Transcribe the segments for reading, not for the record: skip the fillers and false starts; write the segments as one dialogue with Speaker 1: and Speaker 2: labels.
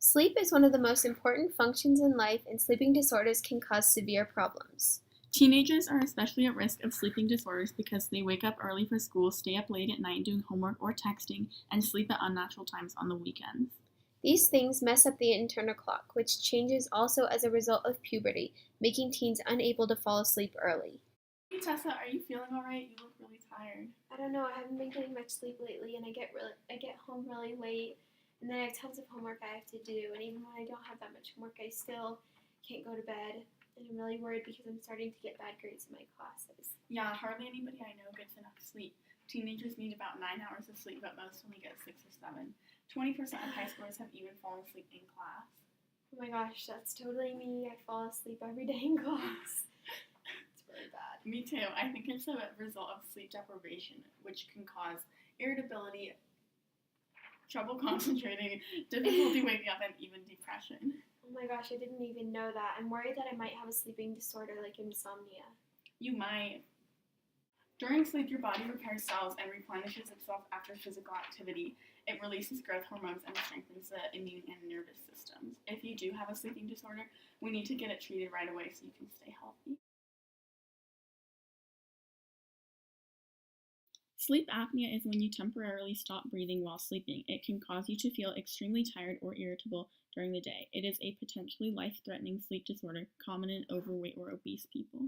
Speaker 1: Sleep is one of the most important functions in life, and sleeping disorders can cause severe problems.
Speaker 2: Teenagers are especially at risk of sleeping disorders because they wake up early for school, stay up late at night doing homework or texting, and sleep at unnatural times on the weekends.
Speaker 1: These things mess up the internal clock, which changes also as a result of puberty, making teens unable to fall asleep early.
Speaker 2: Hey Tessa, are you feeling alright? You look really tired.
Speaker 1: I don't know, I haven't been getting much sleep lately, and I get home really late, and then I have tons of homework I have to do, and even when I don't have that much homework, I still can't go to bed, and I'm really worried because I'm starting to get bad grades in my classes.
Speaker 2: Yeah, hardly anybody I know gets enough sleep. Teenagers need about 9 hours of sleep, but most only get 6 or 7. 20% of high schoolers have even fallen asleep in class.
Speaker 1: Oh my gosh, that's totally me. I fall asleep every day in class. It's really bad.
Speaker 2: Me too. I think it's a result of sleep deprivation, which can cause irritability, trouble concentrating, difficulty waking up, and even depression.
Speaker 1: Oh my gosh, I didn't even know that. I'm worried that I might have a sleeping disorder like insomnia.
Speaker 2: You might. During sleep, your body repairs cells and replenishes itself after physical activity. It releases growth hormones and strengthens the immune and nervous systems. If you do have a sleeping disorder, we need to get it treated right away so you can stay healthy. Sleep apnea is when you temporarily stop breathing while sleeping. It can cause you to feel extremely tired or irritable during the day. It is a potentially life-threatening sleep disorder common in overweight or obese people.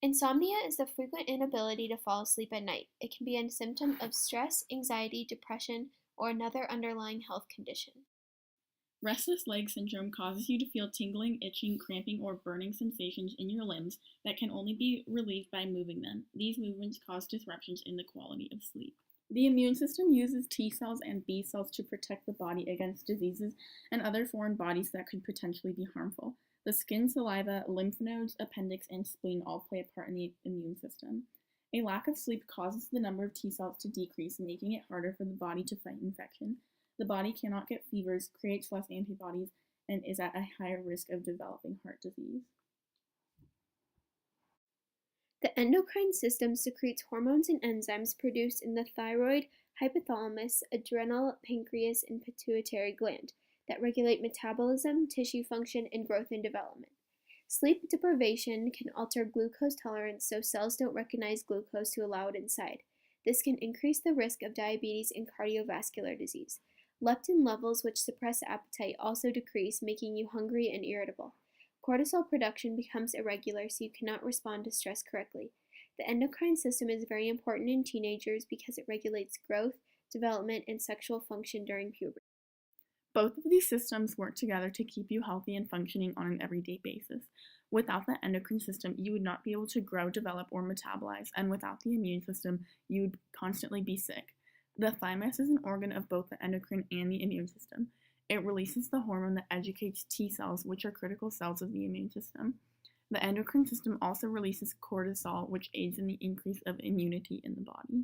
Speaker 1: Insomnia is the frequent inability to fall asleep at night. It can be a symptom of stress, anxiety, depression, or another underlying health condition.
Speaker 2: Restless leg syndrome causes you to feel tingling, itching, cramping, or burning sensations in your limbs that can only be relieved by moving them. These movements cause disruptions in the quality of sleep. The immune system uses T cells and B cells to protect the body against diseases and other foreign bodies that could potentially be harmful. The skin, saliva, lymph nodes, appendix, and spleen all play a part in the immune system. A lack of sleep causes the number of T cells to decrease, making it harder for the body to fight infection. The body cannot get fevers, creates less antibodies, and is at a higher risk of developing heart disease.
Speaker 1: The endocrine system secretes hormones and enzymes produced in the thyroid, hypothalamus, adrenal, pancreas, and pituitary gland that regulate metabolism, tissue function, and growth and development. Sleep deprivation can alter glucose tolerance so cells don't recognize glucose to allow it inside. This can increase the risk of diabetes and cardiovascular disease. Leptin levels, which suppress appetite, also decrease, making you hungry and irritable. Cortisol production becomes irregular, so you cannot respond to stress correctly. The endocrine system is very important in teenagers because it regulates growth, development, and sexual function during puberty.
Speaker 2: Both of these systems work together to keep you healthy and functioning on an everyday basis. Without the endocrine system, you would not be able to grow, develop, or metabolize, and without the immune system, you would constantly be sick. The thymus is an organ of both the endocrine and the immune system. It releases the hormone that educates T cells, which are critical cells of the immune system. The endocrine system also releases cortisol, which aids in the increase of immunity in the body.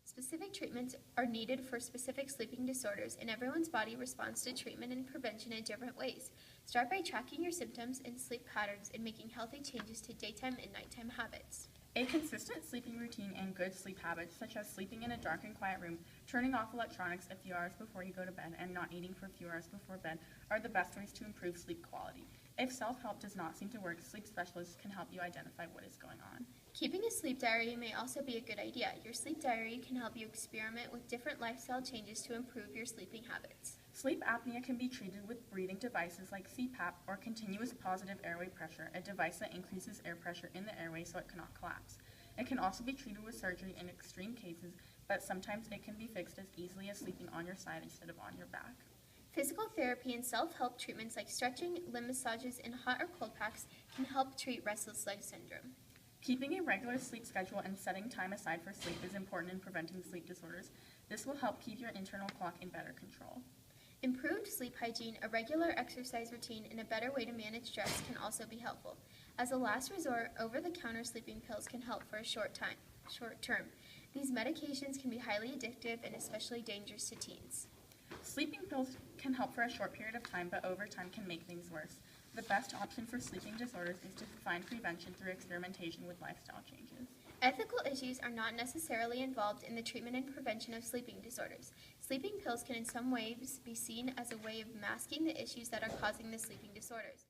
Speaker 1: Specific treatments are needed for specific sleeping disorders, and everyone's body responds to treatment and prevention in different ways. Start by tracking your symptoms and sleep patterns and making healthy changes to daytime and nighttime habits.
Speaker 2: A consistent sleeping routine and good sleep habits, such as sleeping in a dark and quiet room, turning off electronics a few hours before you go to bed, and not eating for a few hours before bed, are the best ways to improve sleep quality. If self-help does not seem to work, sleep specialists can help you identify what is going on.
Speaker 1: Keeping a sleep diary may also be a good idea. Your sleep diary can help you experiment with different lifestyle changes to improve your sleeping habits.
Speaker 2: Sleep apnea can be treated with breathing devices like CPAP or continuous positive airway pressure, a device that increases air pressure in the airway so it cannot collapse. It can also be treated with surgery in extreme cases, but sometimes it can be fixed as easily as sleeping on your side instead of on your back.
Speaker 1: Physical therapy and self-help treatments like stretching, limb massages, and hot or cold packs can help treat restless leg syndrome.
Speaker 2: Keeping a regular sleep schedule and setting time aside for sleep is important in preventing sleep disorders. This will help keep your internal clock in better control.
Speaker 1: Improved sleep hygiene, a regular exercise routine, and a better way to manage stress can also be helpful. As a last resort, over-the-counter sleeping pills can help for a short term. These medications can be highly addictive and especially dangerous to teens.
Speaker 2: Sleeping pills can help for a short period of time, but over time can make things worse. The best option for sleeping disorders is to find prevention through experimentation with lifestyle changes.
Speaker 1: Ethical issues are not necessarily involved in the treatment and prevention of sleeping disorders. Sleeping pills can in some ways be seen as a way of masking the issues that are causing the sleeping disorders.